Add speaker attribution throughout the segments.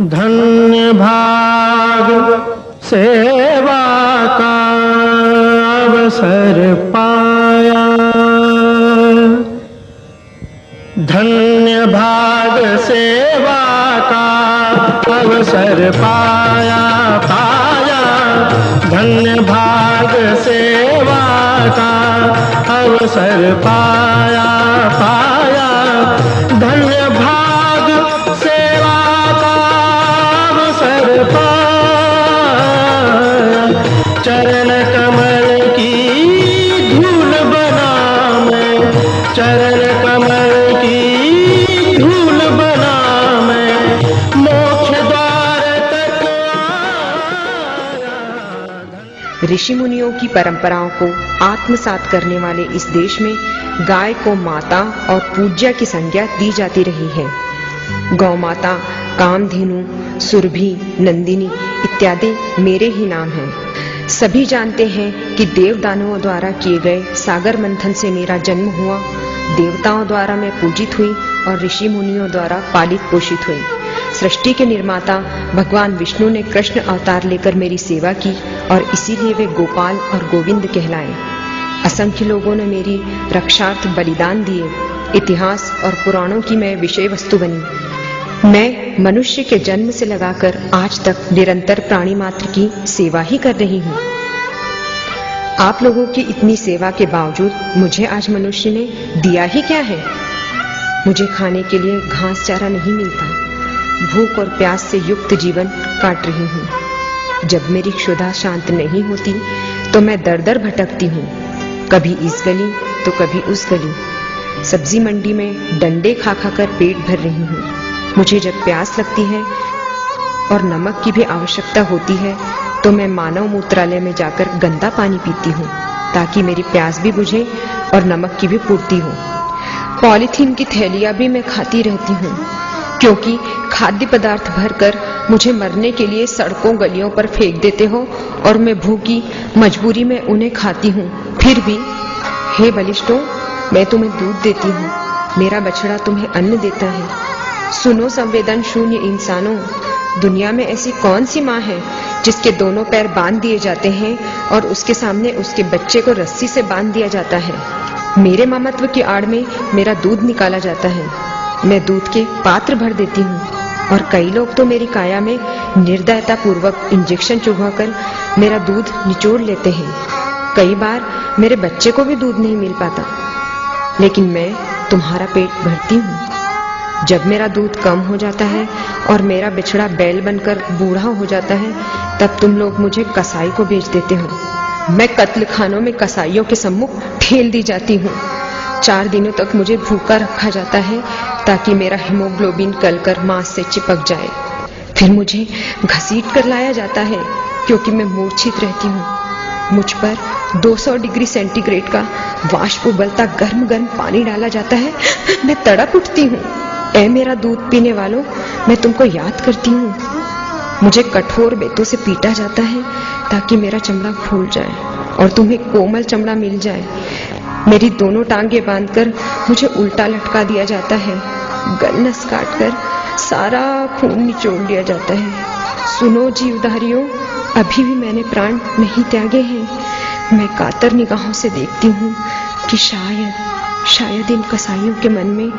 Speaker 1: धन्य भाग सेवा का अवसर पाया, धन्य भाग सेवा का अवसर पाया पाया, धन्य भाग सेवा का अवसर पाया पाया, धन्य भाग सेवा का अवसर पाया, चरण कमल की धूल बना मैं, चरण कमल की धूल बना मैं, मोक्ष द्वार तक आया।
Speaker 2: ऋषि मुनियों की परंपराओं को आत्मसात करने वाले इस देश में गाय को माता और पूज्या की संज्ञा दी जाती रही है। गौ माता, कामधेनु, सुरभि, नंदिनी इत्यादि मेरे ही नाम हैं। सभी जानते हैं कि देव दानवों द्वारा किए गए सागर मंथन से मेरा जन्म हुआ, देवताओं द्वारा मैं पूजित हुई और ऋषि मुनियों द्वारा पालित पोषित हुई। सृष्टि के निर्माता भगवान विष्णु ने कृष्ण अवतार लेकर मेरी सेवा की और इसीलिए वे गोपाल और गोविंद कहलाए। असंख्य लोगों ने मेरी रक्षार्थ बलिदान दिए। इतिहास और पुराणों की मैं विषय वस्तु बनी। मैं मनुष्य के जन्म से लगाकर आज तक निरंतर प्राणी मात्र की सेवा ही कर रही हूँ। आप लोगों की इतनी सेवा के बावजूद मुझे आज मनुष्य ने दिया ही क्या है? मुझे खाने के लिए घास चारा नहीं मिलता। भूख और प्यास से युक्त जीवन काट रही हूँ। जब मेरी क्षुधा शांत नहीं होती तो मैं दर दर भटकती हूँ, कभी इस गली तो कभी उस गली। सब्जी मंडी में डंडे खा खा कर पेट भर रही हूँ। मुझे जब प्यास लगती है और नमक की भी आवश्यकता होती है तो मैं मानव मूत्रालय में जाकर गंदा पानी पीती हूँ ताकि मेरी प्यास भी बुझे और नमक की भी पूर्ति हो। पॉलीथीन की थैलियां भी मैं खाती रहती हूँ क्योंकि खाद्य पदार्थ भरकर मुझे मरने के लिए सड़कों गलियों पर फेंक देते हो और मैं भूखी मजबूरी में उन्हें खाती हूँ। फिर भी हे बलिष्ठों, मैं तुम्हें दूध देती हूँ, मेरा बछड़ा तुम्हें अन्न देता है। सुनो संवेदन शून्य इंसानों, दुनिया में ऐसी कौन सी माँ है जिसके दोनों पैर बांध दिए जाते हैं और उसके सामने उसके बच्चे को रस्सी से बांध दिया जाता है। मेरे ममत्व की आड़ में मेरा दूध निकाला जाता है। मैं दूध के पात्र भर देती हूँ और कई लोग तो मेरी काया में निर्दयता पूर्वक इंजेक्शन चुभवाकर मेरा दूध निचोड़ लेते हैं। कई बार मेरे बच्चे को भी दूध नहीं मिल पाता, लेकिन मैं तुम्हारा पेट भरती हूँ। जब मेरा दूध कम हो जाता है और मेरा बिछड़ा बैल बनकर बूढ़ा हो जाता है, तब तुम लोग मुझे कसाई को बेच देते हो। मैं कत्ल खानों में कसाईयों के सम्मुख ठेल दी जाती हूँ। 4 दिनों तक मुझे भूखा रखा जाता है ताकि मेरा हीमोग्लोबिन गलकर मांस से चिपक जाए। फिर मुझे घसीट कर लाया जाता है क्योंकि मैं मूर्छित रहती हूँ। मुझ पर 200 डिग्री सेंटीग्रेड का वाष्प उबलता गर्म गर्म पानी डाला जाता है। मैं तड़प उठती हूँ। ऐ मेरा दूध पीने वालों, मैं तुमको याद करती हूँ। मुझे कठोर बेतों से पीटा जाता है ताकि मेरा चमड़ा फूल जाए और तुम्हें कोमल चमड़ा मिल जाए। मेरी दोनों टांगे बांधकर मुझे उल्टा लटका दिया जाता है। गलनस काटकर सारा खून निचोड़ लिया जाता है। सुनो जीवधारियों, अभी भी मैंने प्राण नहीं त्यागे हैं। मैं कातर निगाहों से देखती हूँ कि शायद इन कसाईयों के मन में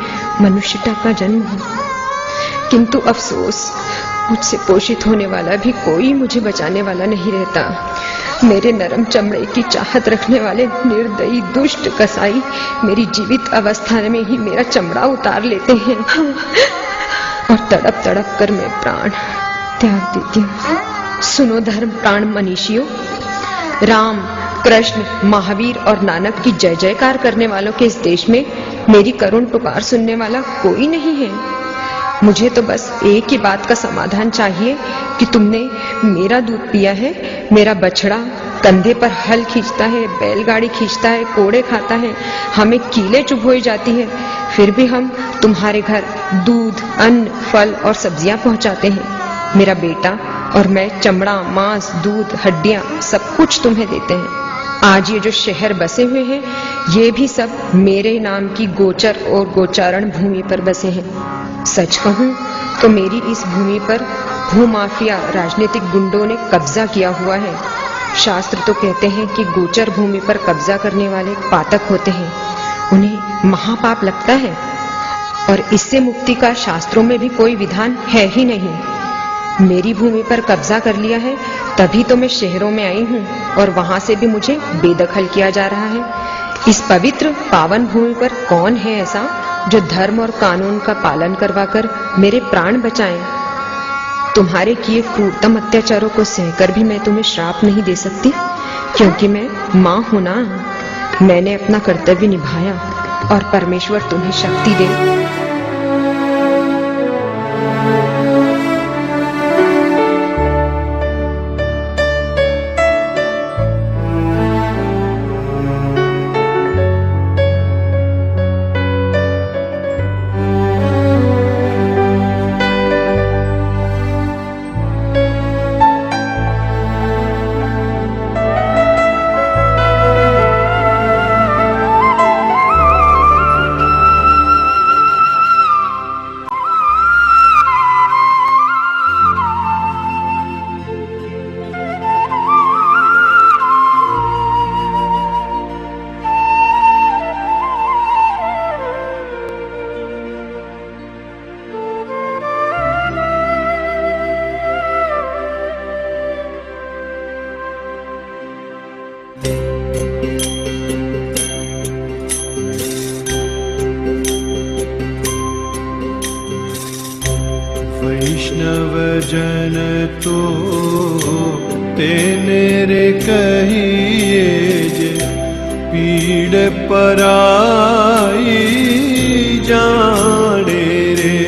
Speaker 2: मनुष्यता का जन्म हो। किंतु अफसोस, मुझसे पोषित होने वाला भी कोई मुझे बचाने वाला नहीं रहता। मेरे नरम चमड़े की चाहत रखने वाले निर्दयी दुष्ट कसाई मेरी जीवित अवस्था में ही मेरा चमड़ा उतार लेते हैं और तड़प तड़प कर मैं प्राण त्याग देती हूँ। सुनो धर्म प्राण मनीषियों, राम, कृष्ण, महावीर और नानक की जय जयकार करने वालों के इस देश में मेरी करुण पुकार सुनने वाला कोई नहीं है। मुझे तो बस एक ही बात का समाधान चाहिए कि तुमने मेरा दूध पिया है। मेरा बछड़ा कंधे पर हल खींचता है, बैलगाड़ी खींचता है, कोड़े खाता है, हमें कीले चुभोई जाती है, फिर भी हम तुम्हारे घर दूध, अन्न, फल और सब्जियां पहुंचाते हैं। मेरा बेटा और मैं चमड़ा, मांस, दूध, हड्डियां सब कुछ तुम्हें देते हैं। आज ये जो शहर बसे हुए हैं, ये भी सब मेरे नाम की गोचर और गोचारण भूमि पर बसे हैं। सच कहूं तो मेरी इस भूमि पर भूमाफिया राजनीतिक गुंडों ने कब्जा किया हुआ है। शास्त्र तो कहते हैं कि गोचर भूमि पर कब्जा करने वाले पातक होते हैं, उन्हें महापाप लगता है और इससे मुक्ति का शास्त्रों में भी कोई विधान है ही नहीं। मेरी भूमि पर कब्जा कर लिया है, तभी तो मैं शहरों में आई हूँ और वहां से भी मुझे बेदखल किया जा रहा है। इस पवित्र पावन भूमि पर कौन है ऐसा जो धर्म और कानून का पालन करवाकर मेरे प्राण बचाएं? तुम्हारे किए क्रूरतम अत्याचारों को सहकर भी मैं तुम्हें श्राप नहीं दे सकती, क्योंकि मैं माँ हूं ना। मैंने अपना कर्तव्य निभाया और परमेश्वर तुम्हें शक्ति दे।
Speaker 3: वैष्णव जन तो तेने रे कहिए जे पीड़ पराई जाने रे।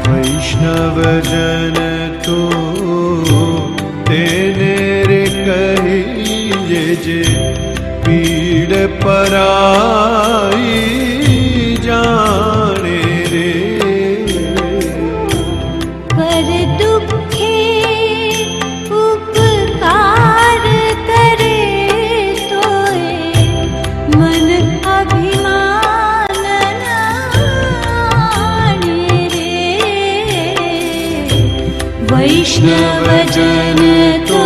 Speaker 3: वैष्णव जन तो तेने रे कहिए जे पीड़ पराई जाने रे।
Speaker 4: पर दुखे उपकार करे सोए मन अभिमान नाणे रे। वैष्णव जन तो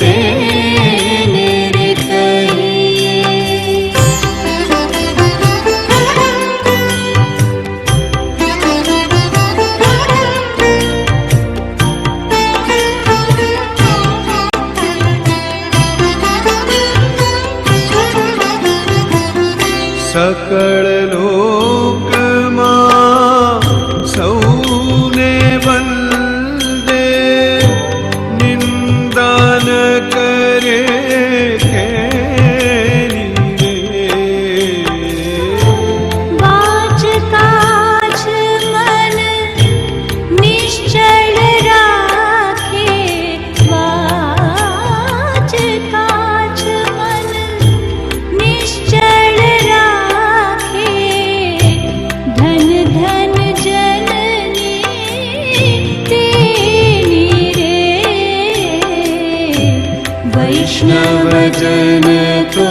Speaker 4: तेने रे कहिए।
Speaker 3: सकल लोक मां सौने वंदे निंदा न करे केनी रे।
Speaker 4: वाच काछ मन निश्चल राखे। वाच काछ मन निश्चल राखे। धन धन जननी तेनी रे। वैष्णव जन तो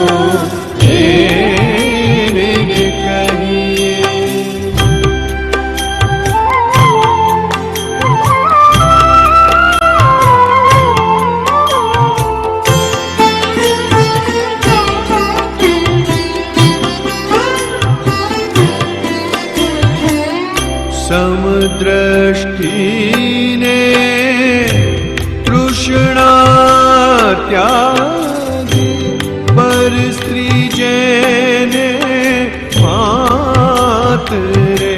Speaker 4: तेने रे कहिए।
Speaker 3: समदृष्टि ने तृष्णा त्यागी पर स्त्री जेने मात रे।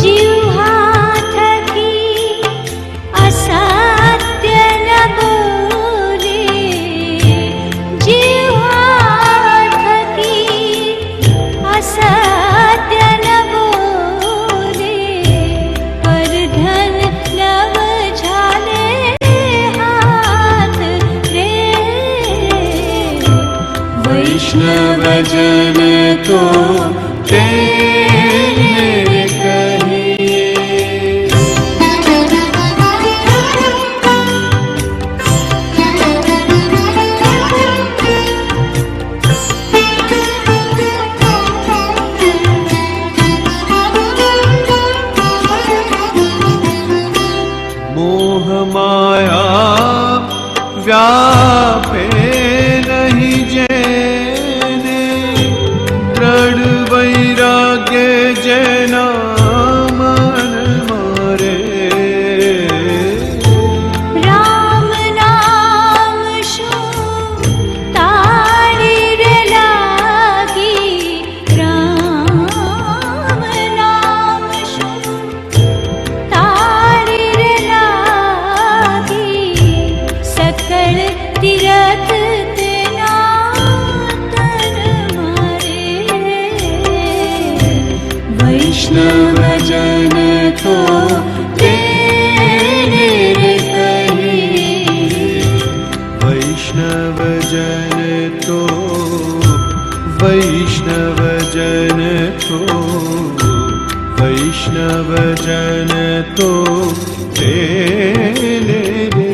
Speaker 4: जिह्वा थकी असत्य न बोले। जिह्वा थकी असत्य न बोले। पर धन नव झाले हाथ रे। वैष्णव जन तो तेने रे कहिए।
Speaker 3: व्यापे नहीं जेने दृढ़ वैराग्य जना मन मारे
Speaker 4: राम नाम शु ताड़ी रे लागी राम नाम शु ताड़ी रे लागी सकल तीरथ तेना तन मारे वैष्णव जन तो तेरे रे कही
Speaker 3: वैष्णव जन तो वैष्णव जन तो वैष्णव जन तो तेरे रे